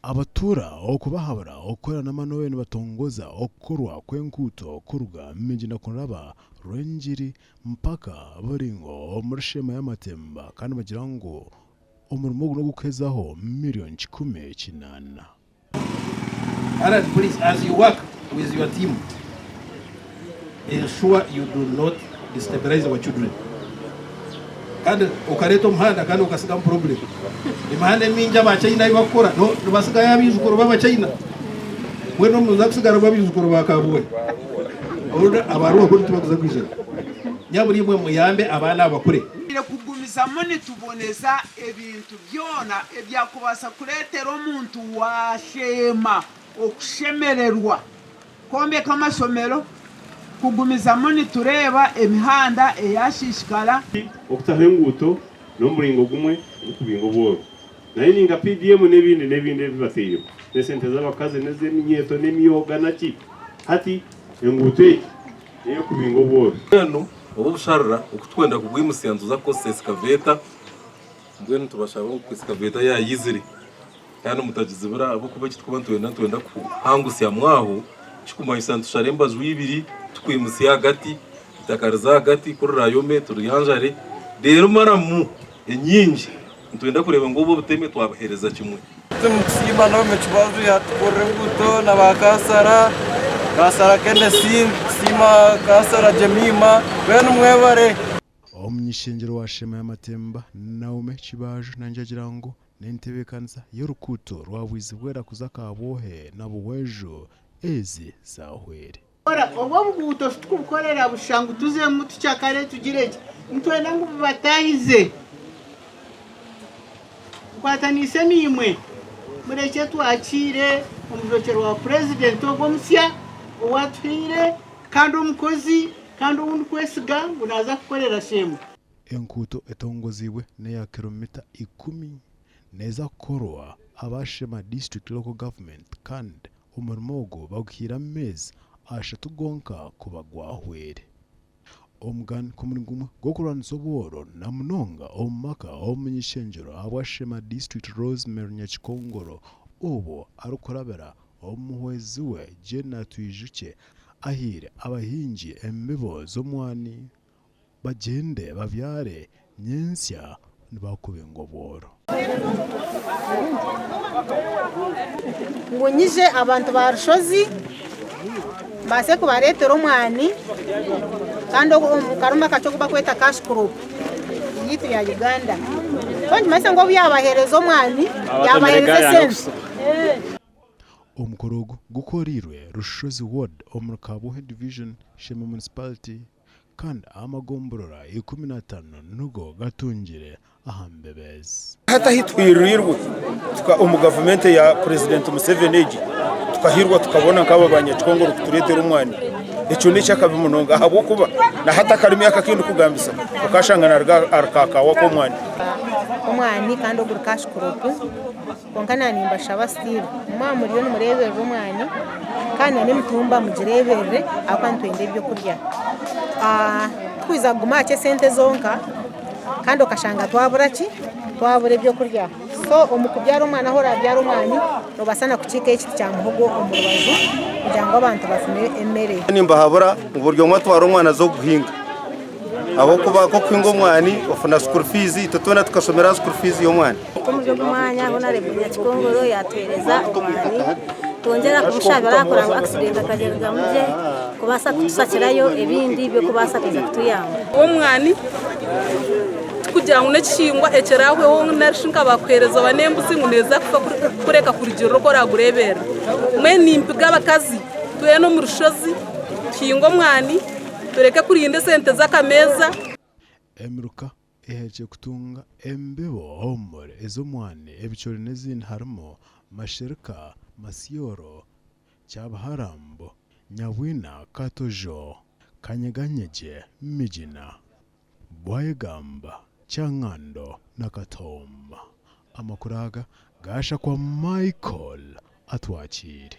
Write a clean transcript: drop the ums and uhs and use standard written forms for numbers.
abatura okubahabura okorera n'amanowe nibatongoza okurwa kw'enkuuto kuruga miji na kuraba rw'engiri mpaka buringo omuri shema y'amatemba kandi bagira ngo umurimo no gukezaho miliyoni 18. Alright, please, as you work with your team, ensure you do not destabilize our children. Kandi ukareta umuhanda kandi ukasiga problem. Imahane minja ba China ibakora no basiga yabizukuru baba China. Mwe no muzakusigara babizukuru bakabuwe. Oruda abaruwa ko tubakuza kwizera. Nyaburi mwe muyambe abana abakure. Kugumiza moni tuboneza ebintu byona ebyakubasa kuletera omuntu washema okushemererwa kombe kamasomero kugumiza moni tureba emihanda eyashishikara okutahenguto n'umuringo gumwe ukubingo bwo nayo ninga PDM n'ebindi bibateyo nesente z'abakazi n'ezeminyeto n'emiyoga naki hati enguto eyo kubingo bwo no obusharra okutwenda kugwimusiyanzuza ko seskaveta mbwenu tubashaba ko seskaveta yayizire kandi mutajizibura abo kuba kitkuba twenda kuhangusya mwaho chikumanyisa ntusharemba z'ibiri tukwimusiya hagati itakariza hagati kuri rayome turiyanjare rero maramu enyinji twenda kureba ngo bo buteme twabahereza kimwe tumusiba no mechibazu ya tukorenguto na bakasara kasara kende sima kasara jemima benu mwebare omunyishengero wa shema y'amatemba naume kibaju nanjagira ngo n'entebekanisa y'urukuto rwabwizibwera kuza kabohe nabuwejo ezi zahwere obwo buguto tukukorera bushangu tuze mutu cyakare tugireke ntwenda ngo batahize kwatanise nimwe mureke twakire umurokero wa president ogwo musya owatwire kandi umukozi kandi ubundi kwesiga bunaza kukorera shemu enkuto etongozibwe neya kilomita 10 neza korwa abashema district local government kandi umurimo ogwo bagukira amezi ashatu gonka kubagwahwere omugani kumurigumwe gokuranisa obworo na munonga omumaka omunyishengero abashema district Rosemary Nyakikongoro ubu arukurabera omuhwezi we Jena Twijuke ahire abahingi embibo z'omwani bagende bavyare nyensya nibakubengo bworo ngunyije abantu ba Rushozi base kubaretera omwani kandi karuma kacho kubakweta cash crop yitu ya Uganda konje mase ngo byabahereza omwani yabahereza sense omukorogo gukorirwe Rushozi ward omurikabuhe division shema municipality kandi amagomborora 15 nugo gatungire ahambebezi hata hitwirirwe umugavumenti ya president Museveni tukahirwa tukabona nk'aba banyakongoro kuturetera umwani icyo ni cyakabimunonga habo kuba na hata karimi akakindu kugambisa ukashangana arkaka wako umwani kandi oguru cash crop konkana nimba shaba steve mwa miliyoni murebere umwani kandi nimutumba mugirebere akwantwende byo kurya kwiza gumache sente zonka kandi okashanga twabura byo kurya so omukubyara umwana hora byara umwani robasana kucika ekiti cya muhogo omubazu kugira ngo abantu bafune emere nimba habura uburyo mwatwara umwana zo guhinga abo kuba ko kwingo mwani ofuna school fees tutona tukasomera school fees yo mwana kumuje kumwanya honare Nyakikongoro yatwereza umwani tongera kumushabira akora ngo accident akagerwa muje kubasa kutusakirayo ebindi byo kubasa kuza kutuyamba umwani kugira ngo nekishingwa ekerawe wo narishinga bakwereza banembuzi nguneza kureka kurigiro ko ragurebera mwe nimpiga abakazi tuye no mu Rushozi kingo mwani tureke kurinde sente z'akameza emiruka eheje kutunga embebo homore ezomwane ebicori nezindi harimo mashirika masiyoro cyabaharambo nyawina katojo kanyeganyeje mijina bwayegamba Changando na Katomba amakuraga gasha kwa Michael atwachire.